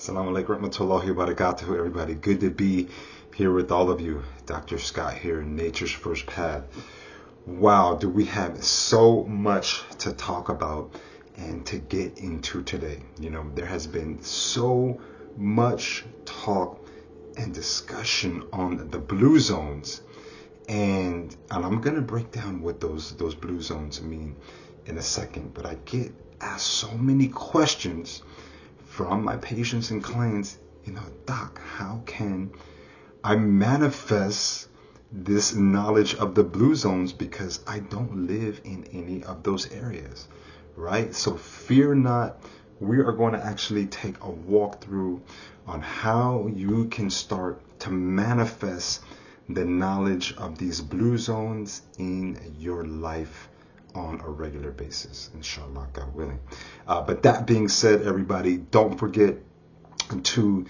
Assalamu alaikum warahmatullahi wabarakatuh, everybody. Good to be here with all of you. Dr. Scott here, Nature's First Path. Wow, do we have so much to talk about and to get into today. There has been so much talk and discussion on the blue zones. And I'm going to break down what those blue zones mean in a second. But I get asked so many questions from my patients and clients, Doc, how can I manifest this knowledge of the blue zones because I don't live in any of those areas, right? So fear not, we are going to actually take a walkthrough on how you can start to manifest the knowledge of these blue zones in your life on a regular basis, inshallah, God willing. But that being said, everybody, don't forget to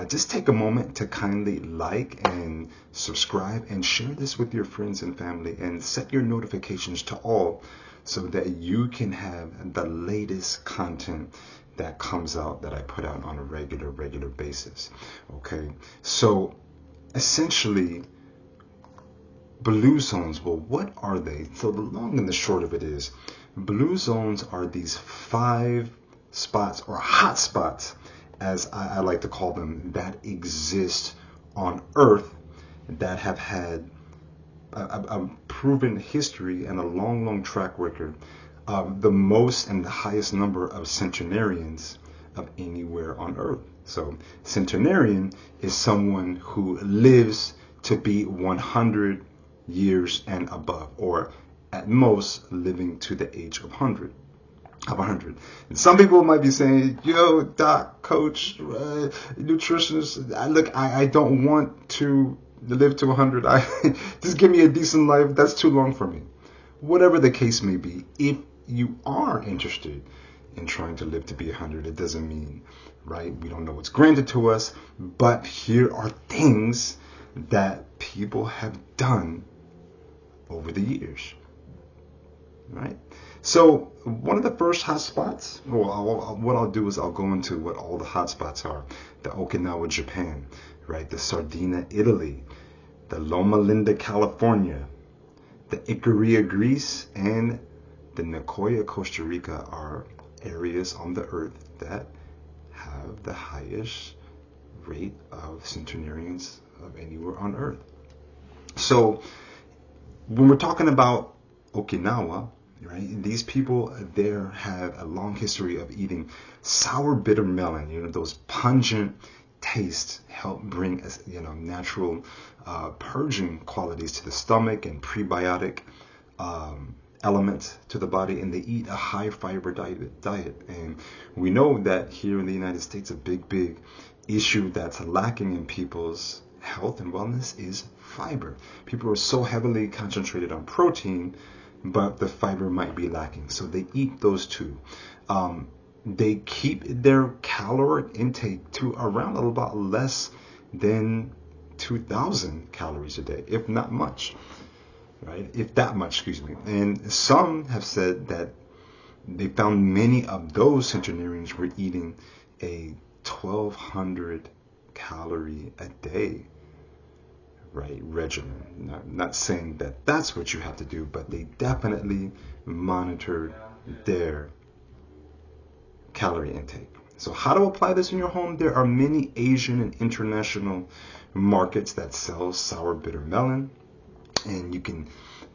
just take a moment to kindly like and subscribe and share this with your friends and family and set your notifications to all so that you can have the latest content that comes out that I put out on a regular basis. Okay, so essentially, blue zones, well, what are they? So the long and the short of it is, blue zones are these 5 spots or hot spots, as I like to call them, that exist on Earth that have had a proven history and a long track record of the most and the highest number of centenarians of anywhere on Earth. So centenarian is someone who lives to be 100 years and above, or at most living to the age of 100. And some people might be saying, yo, doc, coach, nutritionist, I don't want to live to 100. Just give me a decent life. That's too long for me. Whatever the case may be, if you are interested in trying to live to be 100, it doesn't mean, right? We don't know what's granted to us, but here are things that people have done over the years, right? So one of the first hotspots, what I'll do is I'll go into what all the hotspots are. The Okinawa, Japan, right? The Sardinia, Italy, the Loma Linda, California, the Ikaria, Greece, and the Nicoya, Costa Rica are areas on the earth that have the highest rate of centenarians of anywhere on earth. So when we're talking about Okinawa, right, these people there have a long history of eating sour bitter melon. Those pungent tastes help bring natural purging qualities to the stomach and prebiotic elements to the body, and they eat a high fiber diet. And we know that here in the United States, a big issue that's lacking in people's health and wellness is fiber. People are so heavily concentrated on protein, but the fiber might be lacking. So they eat those two. They keep their caloric intake to around about less than 2,000 calories a day, if not much, right? If that much, excuse me. And some have said that they found many of those centenarians were eating a 1,200 calorie a day, right, regimen. Not saying that that's what you have to do, but they definitely monitored their calorie intake. So how to apply this in your home? There are many Asian and international markets that sell sour bitter melon, and you can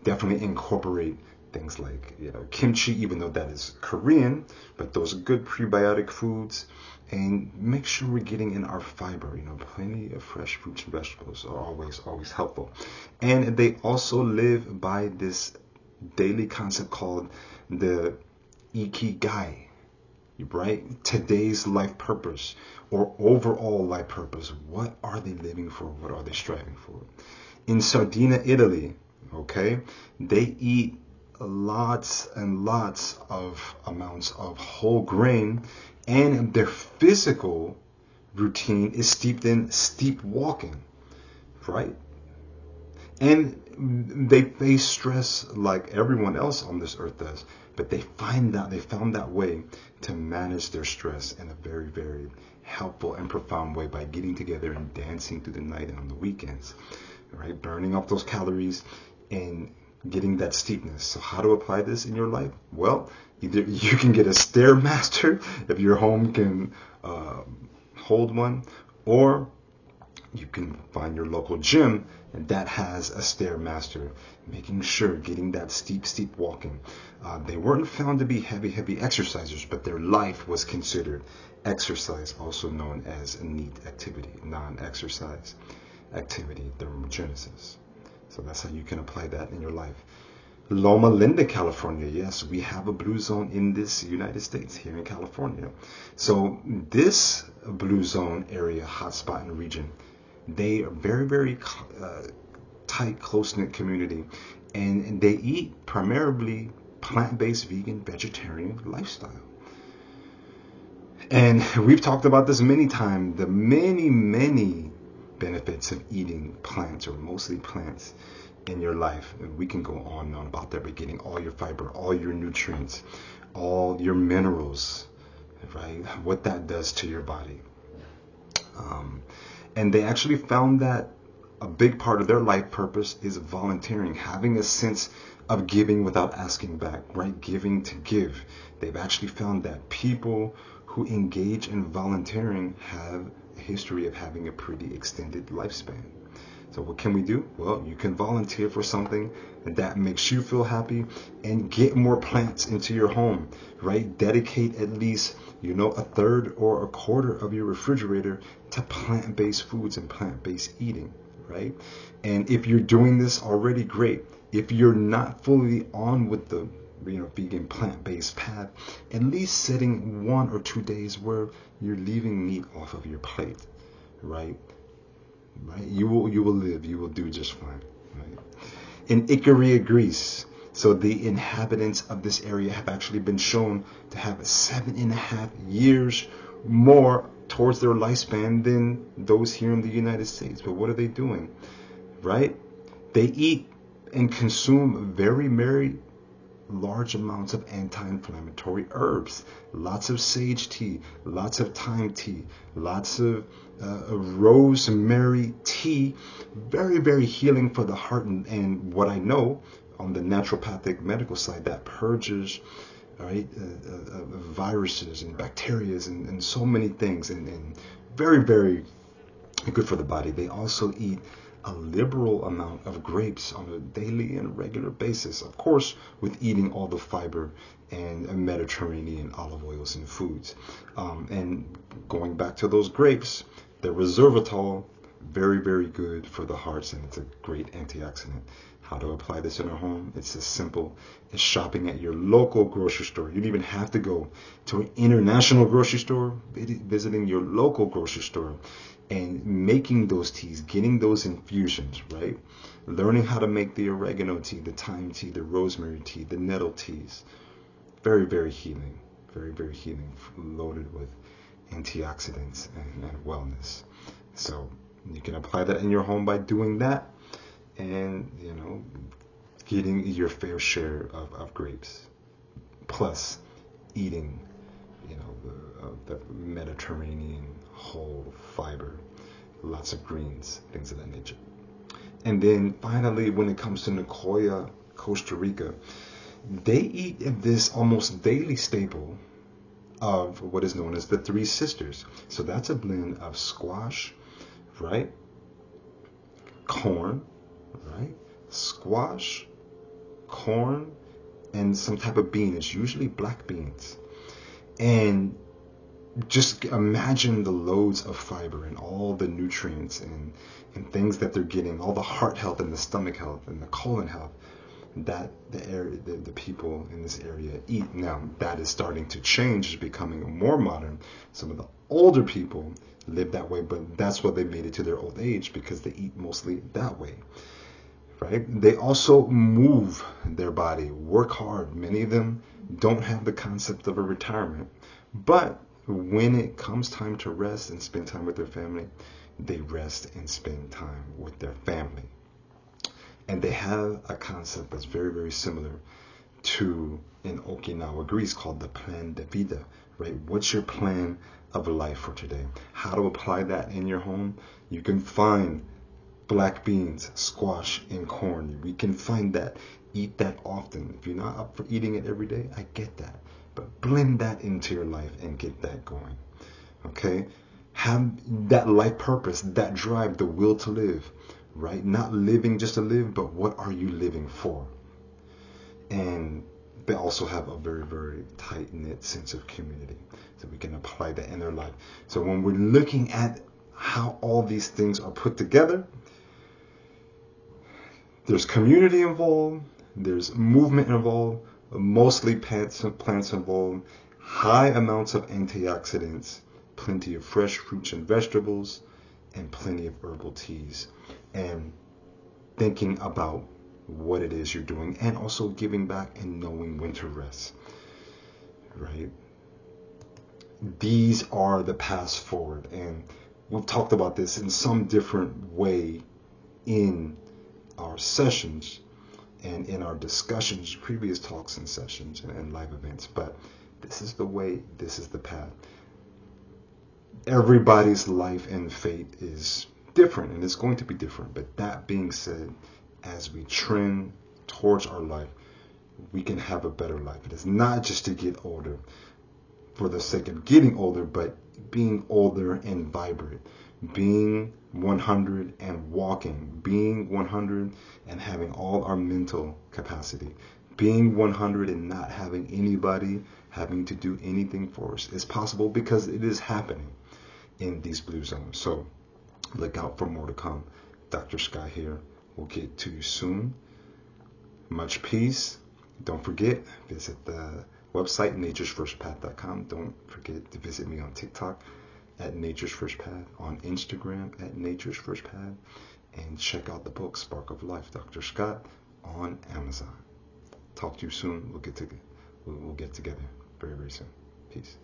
definitely incorporate things like kimchi, even though that is Korean, but those are good prebiotic foods. And make sure we're getting in our fiber. Plenty of fresh fruits and vegetables are always helpful. And they also live by this daily concept called the ikigai, right? Today's life purpose or overall life purpose. What are they living for? What are they striving for? In Sardinia, Italy, okay, they eat lots and lots of amounts of whole grain, and their physical routine is steeped in steep walking, right? And they face stress like everyone else on this earth does. but they found that way to manage their stress in a very, very helpful and profound way by getting together and dancing through the night and on the weekends, right? Burning up those calories and getting that steepness. So how to apply this in your life? Well, either you can get a Stairmaster if your home can hold one, or you can find your local gym and that has a Stairmaster, making sure getting that steep walking. They weren't found to be heavy exercisers, but their life was considered exercise, also known as a NEAT activity, non-exercise activity, thermogenesis. So that's how you can apply that in your life. Loma Linda, California. Yes, we have a blue zone in this United States here in California. So this blue zone area, hotspot and region, they are very, very tight, close-knit community, and they eat primarily plant-based, vegan, vegetarian lifestyle. And we've talked about this many times, the many benefits of eating plants, or mostly plants, in your life. And we can go on and on about that, but getting all your fiber, all your nutrients, all your minerals, right? What that does to your body. And they actually found that a big part of their life purpose is volunteering, having a sense of giving without asking back, right? Giving to give. They've actually found that people who engage in volunteering have a history of having a pretty extended lifespan. So what can we do? Well, you can volunteer for something that makes you feel happy and get more plants into your home, right? Dedicate at least, a third or a quarter of your refrigerator to plant-based foods and plant-based eating, right? And if you're doing this already, great. If you're not fully on with the vegan plant-based path, at least setting 1 or 2 days where you're leaving meat off of your plate, right? You will live, you will do just fine, right? In Ikaria, Greece, so the inhabitants of this area have actually been shown to have 7.5 years more towards their lifespan than those here in the United States. But what are they doing, right? They eat and consume very large amounts of anti-inflammatory herbs, lots of sage tea, lots of thyme tea, lots of rosemary tea, very healing for the heart. And what I know on the naturopathic medical side, that purges, right, viruses and bacteria and so many things, and very good for the body. They also eat a liberal amount of grapes on a daily and regular basis, of course, with eating all the fiber and Mediterranean olive oils and foods. And going back to those grapes, the resveratrol, very good for the hearts, and it's a great antioxidant. How to apply this in our home? It's as simple as shopping at your local grocery store. You don't even have to go to an international grocery store, visiting your local grocery store and making those teas, getting those infusions, right? Learning how to make the oregano tea, the thyme tea, the rosemary tea, the nettle teas. Very healing, very healing, loaded with antioxidants and wellness. So you can apply that in your home by doing that, and getting your fair share of grapes, plus eating the Mediterranean whole fiber, lots of greens, things of that nature. And then finally, when it comes to Nicoya, Costa Rica, they eat this almost daily staple of what is known as the Three Sisters. So that's a blend of squash, right? Corn, right? Squash, corn, and some type of bean. It's usually black beans. And just imagine the loads of fiber and all the nutrients and things that they're getting, all the heart health and the stomach health and the colon health that the people in this area eat. Now that is starting to change, is becoming more modern. Some of the older people live that way, but that's what they made it to their old age, because they eat mostly that way, right? They also move their body, work hard. Many of them don't have the concept of a retirement, but when it comes time to rest and spend time with their family, they rest and spend time with their family. And they have a concept that's very similar to in Okinawa, Greece, called the plan de vida, right? What's your plan of life for today? How to apply that in your home? You can find black beans, squash, and corn. We can find that. Eat that often. If you're not up for eating it every day, I get that. But blend that into your life and get that going. Okay? Have that life purpose, that drive, the will to live, right? Not living just to live, but what are you living for? And they also have a very, very tight-knit sense of community. So we can apply that in their life. So when we're looking at how all these things are put together, there's community involved, there's movement involved, mostly plants involved, high amounts of antioxidants, plenty of fresh fruits and vegetables, and plenty of herbal teas. And thinking about what it is you're doing, and also giving back and knowing when to rest, right? These are the paths forward, and we've talked about this in some different way in our sessions and in our discussions, previous talks and sessions and live events, but this is the way, this is the path. Everybody's life and fate is different, and it's going to be different. But that being said, as we trend towards our life, we can have a better life. It is not just to get older for the sake of getting older, but being older and vibrant, being 100 and walking, being 100 and having all our mental capacity, being 100 and not having anybody having to do anything for us is possible, because it is happening in these blue zones. So look out for more to come. Dr. Sky here. We'll get to you soon. Much peace. Don't forget, visit the website, naturesfirstpath.com. Don't forget to visit me on TikTok at Nature's First Path, on Instagram at Nature's First Path, and check out the book, Spark of Life, Dr. Scott, on Amazon. Talk to you soon. We'll get together very, very soon. Peace.